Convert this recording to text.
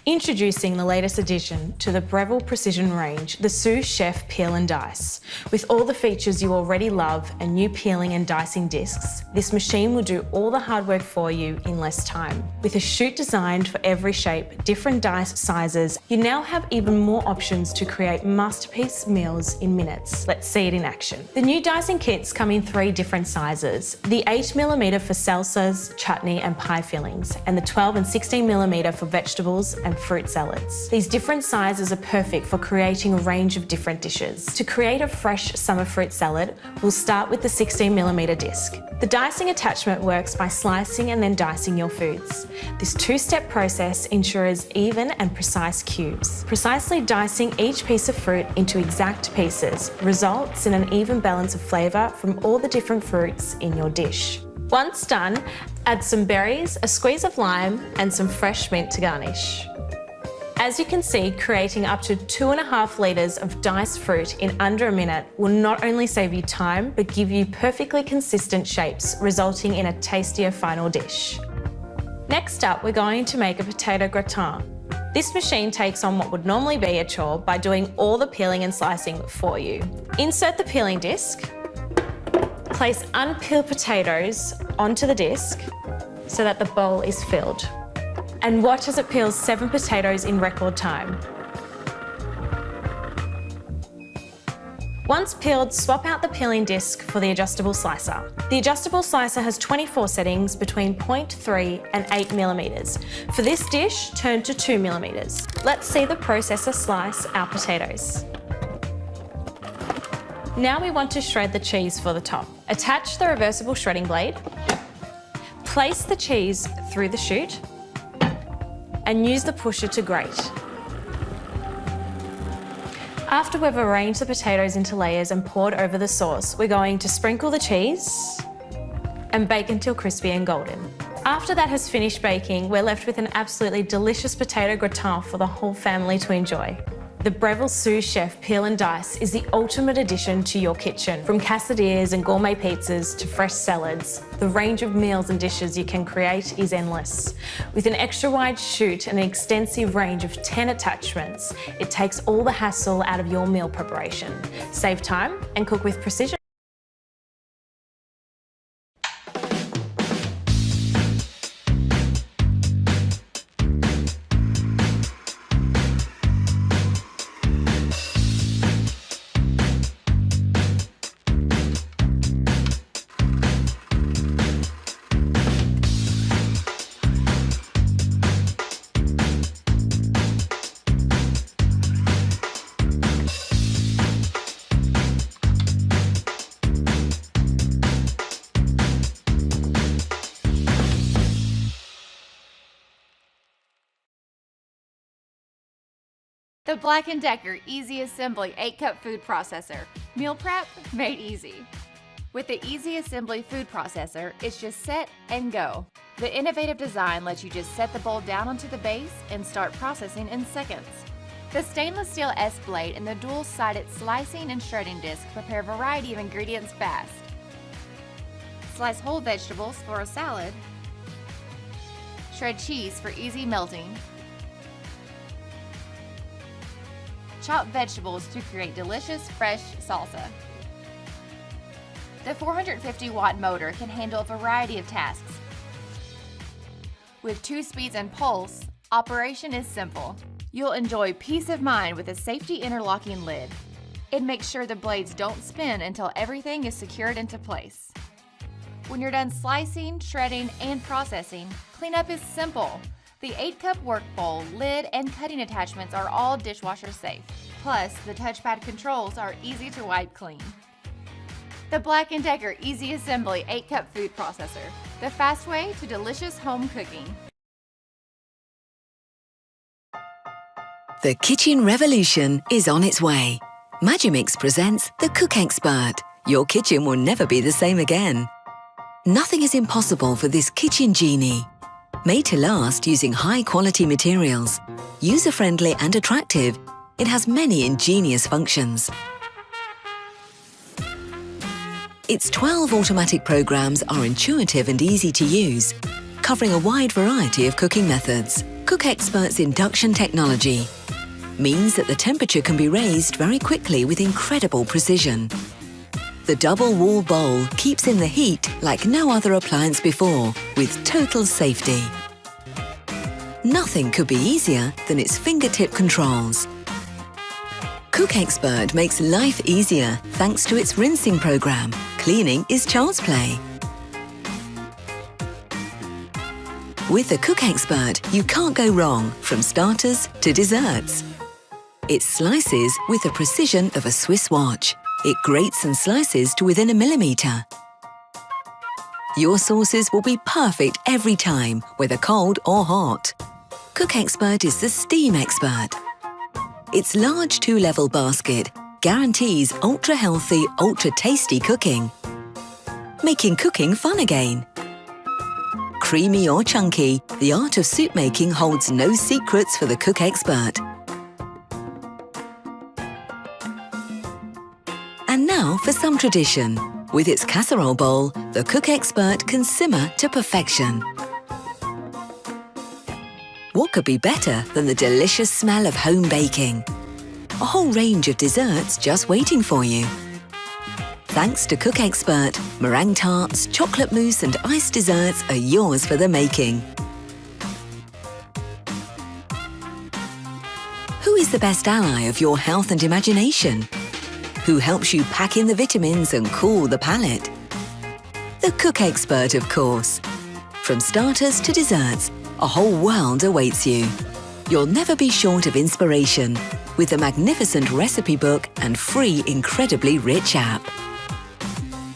Introducing the latest addition to the Breville Precision range, the Sous Chef Peel and Dice. With all the features you already love and new peeling and dicing discs, this machine will do all the hard work for you in less time. With a chute designed for every shape, different dice sizes, you now have even more options to create masterpiece meals in minutes. Let's see it in action. The new dicing kits come in 3 different sizes: the 8mm for salsas, chutney and pie fillings, and the 12 and 16mm for vegetables and fruit salads. These different sizes are perfect for creating a range of different dishes. To create a fresh summer fruit salad, we'll start with the 16mm disc. The dicing attachment works by slicing and then dicing your foods. This 2-step process ensures even and precise cubes. Precisely dicing each piece of fruit into exact pieces results in an even balance of flavour from all the different fruits in your dish. Once done, add some berries, a squeeze of lime and some fresh mint to garnish. As you can see, creating up to 2.5 litres of diced fruit in under a minute will not only save you time, but give you perfectly consistent shapes, resulting in a tastier final dish. Next up, we're going to make a potato gratin. This machine takes on what would normally be a chore by doing all the peeling and slicing for you. Insert the peeling disc, place unpeeled potatoes onto the disc so that the bowl is filled. And watch as it peels 7 potatoes in record time. Once peeled, swap out the peeling disc for the adjustable slicer. The adjustable slicer has 24 settings between 0.3 and 8mm. For this dish, turn to 2mm. Let's see the processor slice our potatoes. Now we want to shred the cheese for the top. Attach the reversible shredding blade, place the cheese through the chute, and use the pusher to grate. After we've arranged the potatoes into layers and poured over the sauce, we're going to sprinkle the cheese and bake until crispy and golden. After that has finished baking, we're left with an absolutely delicious potato gratin for the whole family to enjoy. The Breville Sous Chef Peel and Dice is the ultimate addition to your kitchen. From quesadillas and gourmet pizzas to fresh salads, the range of meals and dishes you can create is endless. With an extra wide chute and an extensive range of 10 attachments, it takes all the hassle out of your meal preparation. Save time and cook with precision. The Black+Decker Easy Assembly 8-cup food processor. Meal prep made easy. With the Easy Assembly food processor, it's just set and go. The innovative design lets you just set the bowl down onto the base and start processing in seconds. The stainless steel S-blade and the dual-sided slicing and shredding disc prepare a variety of ingredients fast. Slice whole vegetables for a salad. Shred cheese for easy melting. Chop vegetables to create delicious, fresh salsa. The 450-watt motor can handle a variety of tasks. With 2 speeds and pulse, operation is simple. You'll enjoy peace of mind with a safety interlocking lid. It makes sure the blades don't spin until everything is secured into place. When you're done slicing, shredding, and processing, cleanup is simple. The 8-cup work bowl, lid, and cutting attachments are all dishwasher safe. Plus, the touchpad controls are easy to wipe clean. The Black+Decker Easy Assembly 8-cup food processor, the fast way to delicious home cooking. The kitchen revolution is on its way. Magimix presents the Cook Expert. Your kitchen will never be the same again. Nothing is impossible for this kitchen genie. Made to last using high-quality materials, user-friendly and attractive, it has many ingenious functions. Its 12 automatic programs are intuitive and easy to use, covering a wide variety of cooking methods. CookExpert's induction technology means that the temperature can be raised very quickly with incredible precision. The double-wall bowl keeps in the heat like no other appliance before, with total safety. Nothing could be easier than its fingertip controls. CookExpert makes life easier thanks to its rinsing program. Cleaning is child's play. With the CookExpert, you can't go wrong from starters to desserts. It slices with the precision of a Swiss watch. It grates and slices to within a millimetre. Your sauces will be perfect every time, whether cold or hot. CookExpert is the steam expert. Its large 2-level basket guarantees ultra-healthy, ultra-tasty cooking, making cooking fun again. Creamy or chunky, the art of soup making holds no secrets for the CookExpert. And now for some tradition. With its casserole bowl, the CookExpert can simmer to perfection. What could be better than the delicious smell of home baking? A whole range of desserts just waiting for you. Thanks to CookExpert, meringue tarts, chocolate mousse and iced desserts are yours for the making. Who is the best ally of your health and imagination? Who helps you pack in the vitamins and cool the palate? The CookExpert, of course. From starters to desserts, a whole world awaits you. You'll never be short of inspiration with the magnificent recipe book and free, incredibly rich app.